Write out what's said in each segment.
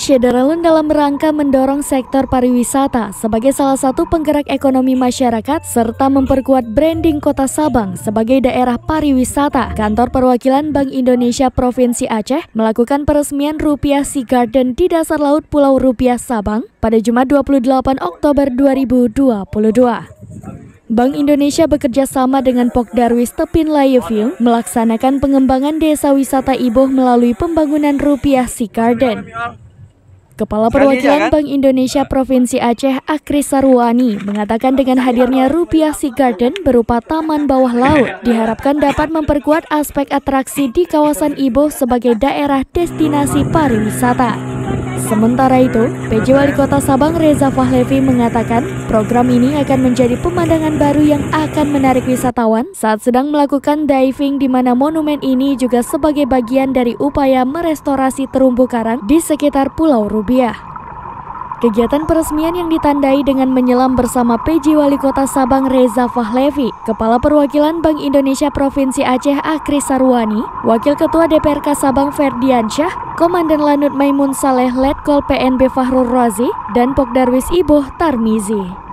Syederalun dalam rangka mendorong sektor pariwisata sebagai salah satu penggerak ekonomi masyarakat serta memperkuat branding Kota Sabang sebagai daerah pariwisata. Kantor Perwakilan Bank Indonesia Provinsi Aceh melakukan peresmian Rupiah Sea Garden di dasar laut Pulau Rupiah Sabang pada Jumat 28 Oktober 2022. Bank Indonesia bekerja sama dengan Pokdarwis Tepin Layeview melaksanakan pengembangan desa wisata Iboh melalui pembangunan Rupiah Sea Garden. Kepala Perwakilan Bank Indonesia Provinsi Aceh, Akris Sarwani, mengatakan dengan hadirnya Rupiah Sea Garden berupa taman bawah laut, diharapkan dapat memperkuat aspek atraksi di kawasan Iboh sebagai daerah destinasi pariwisata. Sementara itu, PJ Wali Kota Sabang Reza Fahlevi mengatakan program ini akan menjadi pemandangan baru yang akan menarik wisatawan saat sedang melakukan diving, di mana monumen ini juga sebagai bagian dari upaya merestorasi terumbu karang di sekitar Pulau Rupiah. Kegiatan peresmian yang ditandai dengan menyelam bersama PJ Wali Kota Sabang Reza Fahlevi, Kepala Perwakilan Bank Indonesia Provinsi Aceh Akris Sarwani, Wakil Ketua DPRK Sabang Ferdiansyah, Komandan Lanut Maimun Saleh Letkol PNB Fahrul Razi, dan Pokdarwis Iboh Tarmizi.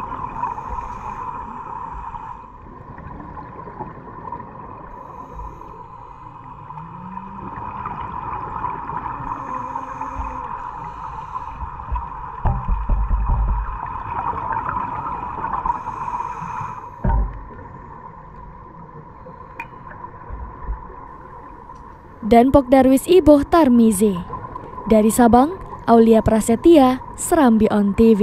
Dan Pokdarwis Iboh Tarmizi. Dari Sabang, Aulia Prasetya, Serambi On TV.